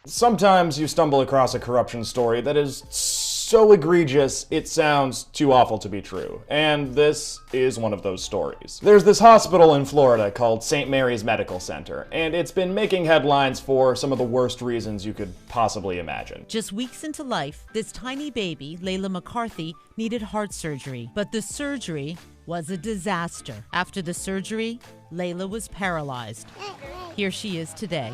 Sometimes you stumble across a corruption story that is so egregious it sounds too awful to be true, and this is one of those stories. There's this hospital in Florida called St. Mary's Medical Center, and it's been making headlines for some of the worst reasons you could possibly imagine. Just weeks into life, this tiny baby, Layla McCarthy, needed heart surgery, but the surgery was a disaster. After the surgery, Layla was paralyzed. Here she is today.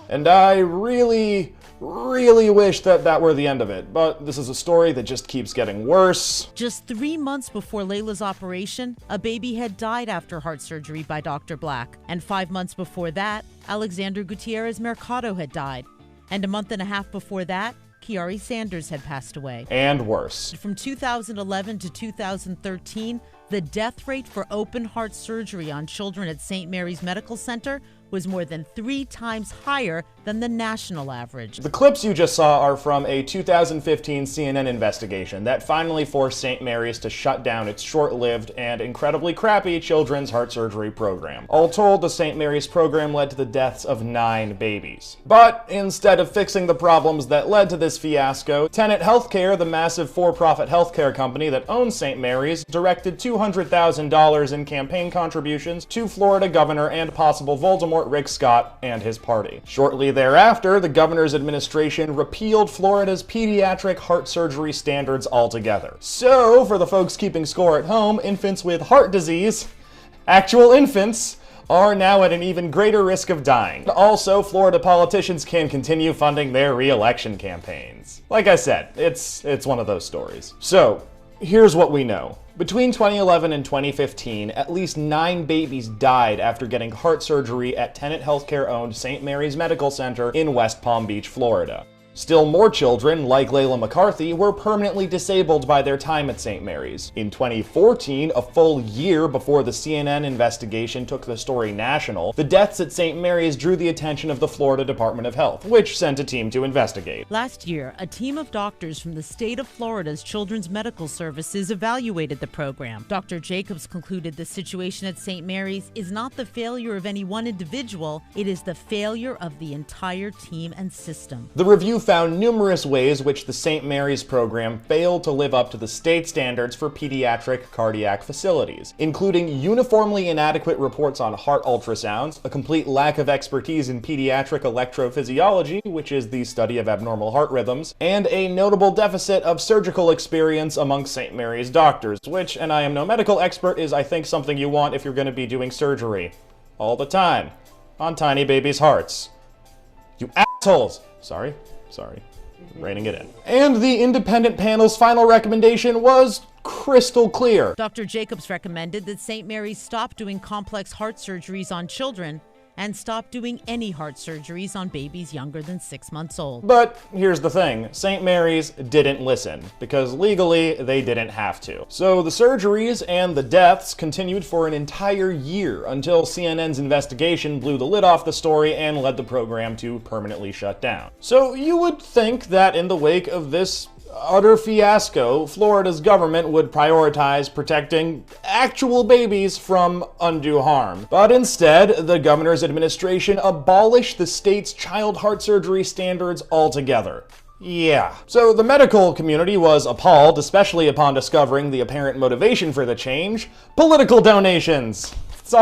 And I really wish that were the end of it, but this is a story that just keeps getting worse. Just 3 months before Layla's operation, a baby had died after heart surgery by Dr. Black. And 5 months before that, Alexander Gutierrez Mercado had died. And a month and a half before that, Kiari Sanders had passed away. And worse. From 2011 to 2013, the death rate for open heart surgery on children at St. Mary's Medical Center was more than 3 times higher than the national average. The clips you just saw are from a 2015 CNN investigation that finally forced St. Mary's to shut down its short-lived and incredibly crappy children's heart surgery program. All told, the St. Mary's program led to the deaths of 9 babies. But instead of fixing the problems that led to this fiasco, Tenet Healthcare, the massive for-profit healthcare company that owns St. Mary's, directed $200,000 in campaign contributions to Florida Governor and possible Voldemort Rick Scott and his party. Shortly thereafter, the governor's administration repealed Florida's pediatric heart surgery standards altogether. So, for the folks keeping score at home, infants with heart disease, actual infants, are now at an even greater risk of dying. Also, Florida politicians can continue funding their re-election campaigns. Like I said, it's one of those stories. So, here's what we know. Between 2011 and 2015, at least 9 babies died after getting heart surgery at Tenet Healthcare-owned St. Mary's Medical Center in West Palm Beach, Florida. Still more children, like Layla McCarthy, were permanently disabled by their time at St. Mary's. In 2014, a full year before the CNN investigation took the story national, the deaths at St. Mary's drew the attention of the Florida Department of Health, which sent a team to investigate. Last year, a team of doctors from the state of Florida's Children's Medical Services evaluated the program. Dr. Jacobs concluded the situation at St. Mary's is not the failure of any one individual, it is the failure of the entire team and system. The review found numerous ways which the St. Mary's program failed to live up to the state standards for pediatric cardiac facilities, including uniformly inadequate reports on heart ultrasounds, a complete lack of expertise in pediatric electrophysiology, which is the study of abnormal heart rhythms, and a notable deficit of surgical experience among St. Mary's doctors, which, and I am no medical expert, is I think something you want if you're going to be doing surgery all the time on tiny babies' hearts. You assholes! Sorry, reining it in. And the independent panel's final recommendation was crystal clear. Dr. Jacobs recommended that St. Mary's stop doing complex heart surgeries on children and stop doing any heart surgeries on babies younger than 6 months old. But here's the thing, St. Mary's didn't listen, because legally they didn't have to. So the surgeries and the deaths continued for an entire year until CNN's investigation blew the lid off the story and led the program to permanently shut down. So you would think that in the wake of this utter fiasco, Florida's government would prioritize protecting actual babies from undue harm. But instead, the governor's administration abolished the state's child heart surgery standards altogether. Yeah. So the medical community was appalled, especially upon discovering the apparent motivation for the change: political donations. It's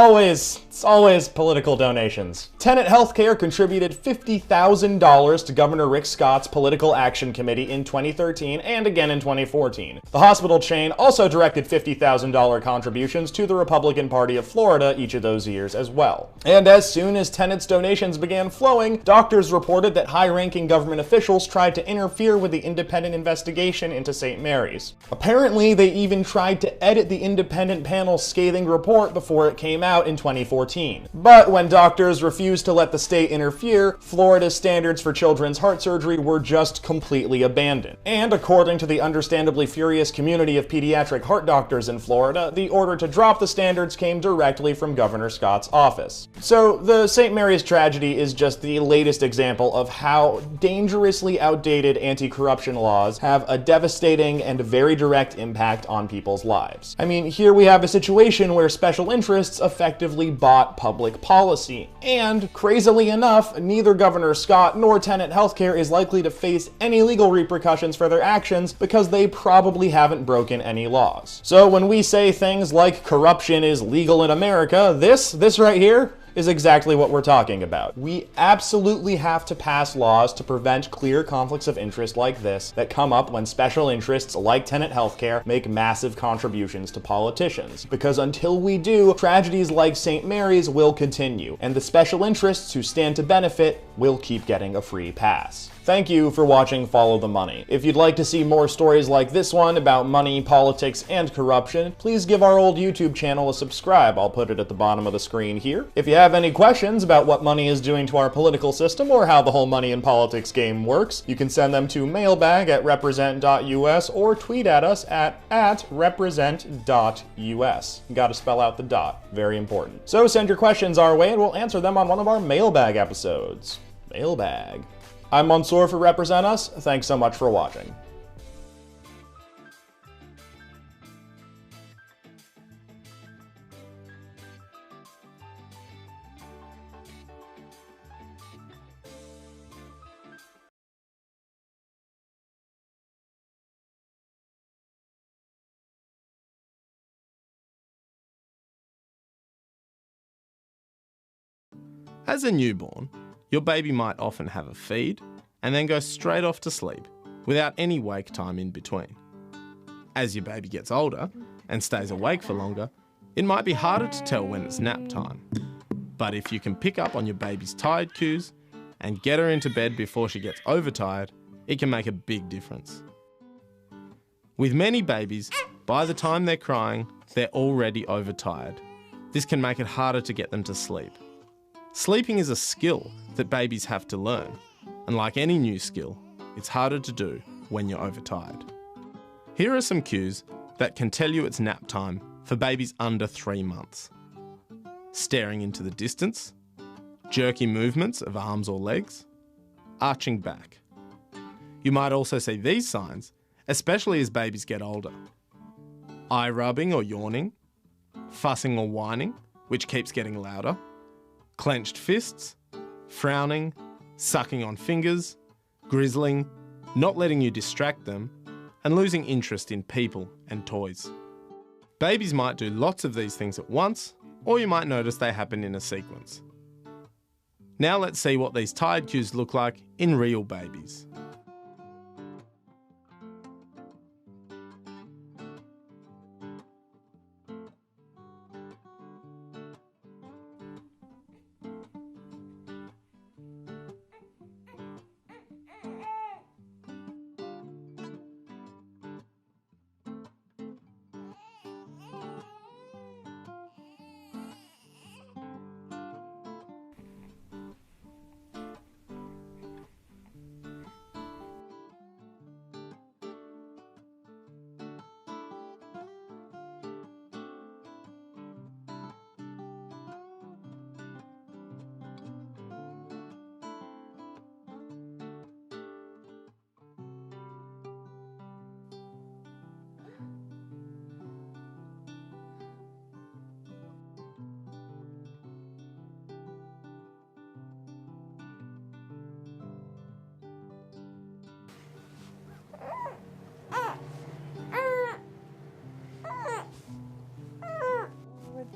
always political donations. Tenet Healthcare contributed $50,000 to Governor Rick Scott's Political Action Committee in 2013 and again in 2014. The hospital chain also directed $50,000 contributions to the Republican Party of Florida each of those years as well. And as soon as Tenet's donations began flowing, doctors reported that high-ranking government officials tried to interfere with the independent investigation into St. Mary's. Apparently, they even tried to edit the independent panel's scathing report before it came out in 2014. But when doctors refused to let the state interfere, Florida's standards for children's heart surgery were just completely abandoned. And according to the understandably furious community of pediatric heart doctors in Florida, the order to drop the standards came directly from Governor Scott's office. So the St. Mary's tragedy is just the latest example of how dangerously outdated anti-corruption laws have a devastating and very direct impact on people's lives. I mean, here we have a situation where special interests effectively bought public policy, and And, crazily enough, neither Governor Scott nor Tenet Healthcare is likely to face any legal repercussions for their actions because they probably haven't broken any laws. So when we say things like corruption is legal in America, this right here is exactly what we're talking about. We absolutely have to pass laws to prevent clear conflicts of interest like this that come up when special interests like Tenet Healthcare make massive contributions to politicians. Because until we do, tragedies like St. Mary's will continue, and the special interests who stand to benefit will keep getting a free pass. Thank you for watching Follow the Money. If you'd like to see more stories like this one about money, politics, and corruption, please give our old YouTube channel a subscribe. I'll put it at the bottom of the screen here. If you have any questions about what money is doing to our political system or how the whole money in politics game works, you can send them to mailbag@represent.us or tweet at us at represent.us. You gotta spell out the dot. Very important. So send your questions our way and we'll answer them on one of our mailbag episodes. Mailbag. I'm Mansoor for Represent Us. Thanks so much for watching. As a newborn, your baby might often have a feed and then go straight off to sleep without any wake time in between. As your baby gets older and stays awake for longer, it might be harder to tell when it's nap time. But if you can pick up on your baby's tired cues and get her into bed before she gets overtired, it can make a big difference. With many babies, by the time they're crying, they're already overtired. This can make it harder to get them to sleep. Sleeping is a skill that babies have to learn, and like any new skill, it's harder to do when you're overtired. Here are some cues that can tell you it's nap time for babies under 3 months. Staring into the distance, jerky movements of arms or legs, arching back. You might also see these signs, especially as babies get older. Eye rubbing or yawning, fussing or whining, which keeps getting louder, clenched fists, frowning, sucking on fingers, grizzling, not letting you distract them, and losing interest in people and toys. Babies might do lots of these things at once, or you might notice they happen in a sequence. Now let's see what these tired cues look like in real babies.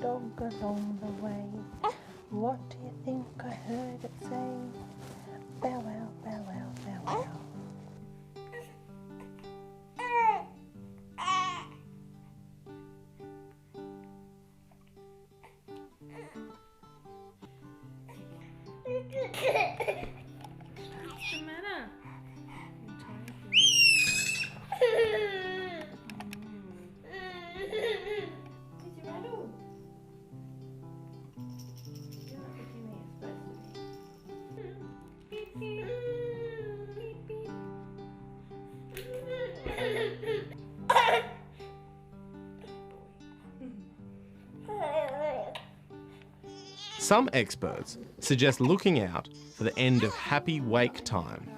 Dog along the way. What do you think I heard it say? Bow wow, bow wow, bow wow. What's the matter? Some experts suggest looking out for the end of happy wake time.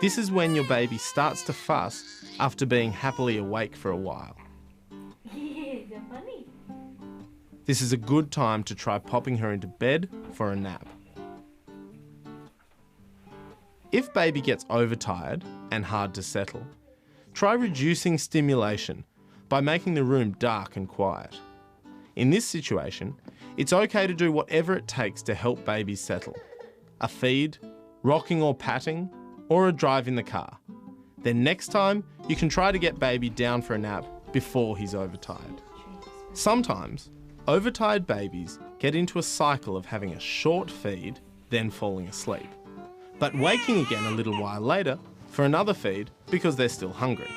This is when your baby starts to fuss after being happily awake for a while. They're funny. This is a good time to try popping her into bed for a nap. If baby gets overtired and hard to settle, try reducing stimulation by making the room dark and quiet. In this situation, it's okay to do whatever it takes to help baby settle. A feed, rocking or patting, or a drive in the car. Then next time, you can try to get baby down for a nap before he's overtired. Sometimes, overtired babies get into a cycle of having a short feed, then falling asleep, but waking again a little while later for another feed because they're still hungry.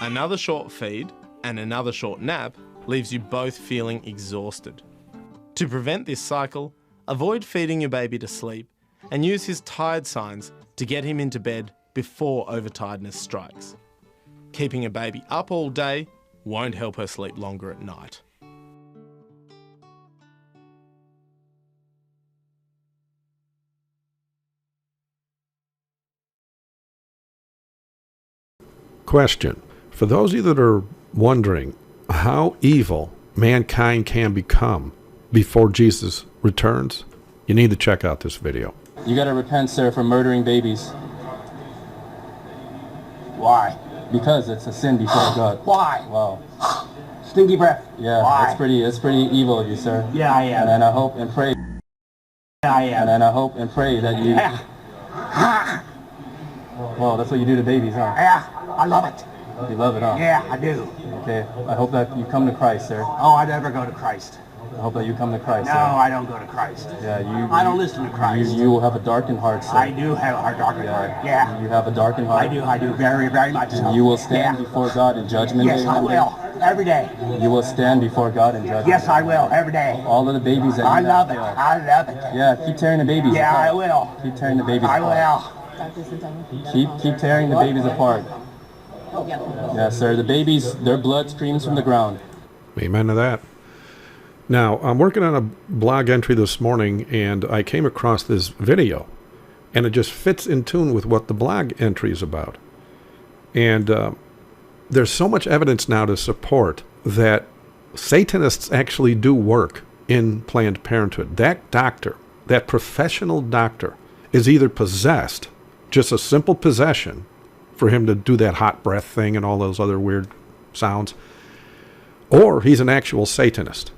Another short feed and another short nap leaves you both feeling exhausted. To prevent this cycle, avoid feeding your baby to sleep and use his tired signs to get him into bed before overtiredness strikes. Keeping a baby up all day won't help her sleep longer at night. Question. For those of you that are wondering how evil mankind can become before Jesus returns, you need to check out this video. You gotta repent, sir, for murdering babies. Why? Because it's a sin before God. Why? Wow. Stinky breath. Yeah, Why? that's pretty evil of you, sir. Yeah, I am. And I hope and pray. Yeah, I am. And I hope and pray that you. Yeah. Well, that's what you do to babies, huh? Yeah, I love it. You love it, huh? Yeah, I do. Okay. I hope that you come to Christ, sir. Oh, I never go to Christ. I hope that you come to Christ, No, sir. I don't go to Christ. Yeah, I don't listen to Christ. You will have a darkened heart, sir. I do have a darkened heart. Yeah. You have a darkened heart. I do very, very much so. You will stand Yeah. before God in judgment Yes, day. I one day. will. Every day. You will stand before God in judgment. Yes, I will. Every day. All of the babies that I you love have it. killed. I love it. Yeah, keep tearing the babies Yeah, apart. I will. Keep tearing the babies I apart. will. Keep tearing the babies apart. Yeah, sir. The babies, their blood streams from the ground. Amen to that. Now, I'm working on a blog entry this morning, and I came across this video, and it just fits in tune with what the blog entry is about. And there's so much evidence now to support that Satanists actually do work in Planned Parenthood. That doctor, that professional doctor, is either possessed, just a simple possession, for him to do that hot breath thing and all those other weird sounds, or he's an actual Satanist.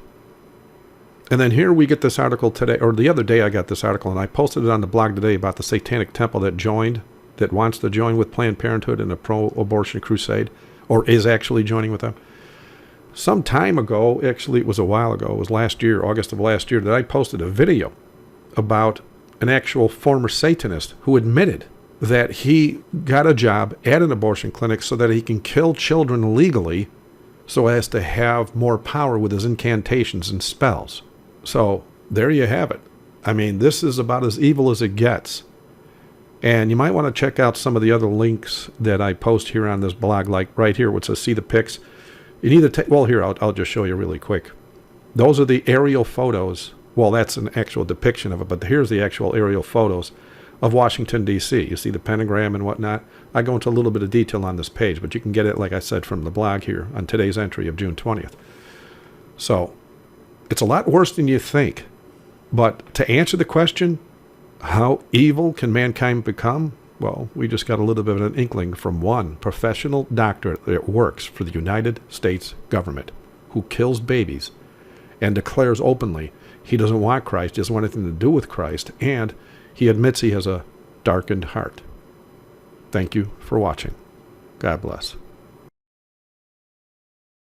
And then here we get this article today, or the other day I got this article, and I posted it on the blog today about the Satanic Temple that wants to join with Planned Parenthood in a pro-abortion crusade, or is actually joining with them. Some time ago, actually it was a while ago, it was last year, August of last year, that I posted a video about an actual former Satanist who admitted that he got a job at an abortion clinic so that he can kill children legally so as to have more power with his incantations and spells. So there you have it. I mean, this is about as evil as it gets. And you might want to check out some of the other links that I post here on this blog, like right here, which says see the pics. You need to take, well, here, I'll just show you really quick. Those are the aerial photos. Well, that's an actual depiction of it, but here's the actual aerial photos of Washington, D.C. You see the pentagram and whatnot. I go into a little bit of detail on this page, but you can get it, like I said, from the blog here on today's entry of June 20th. So it's a lot worse than you think. But to answer the question, how evil can mankind become? Well, we just got a little bit of an inkling from one professional doctor that works for the United States government who kills babies and declares openly he doesn't want Christ, doesn't want anything to do with Christ, and he admits he has a darkened heart. Thank you for watching. God bless.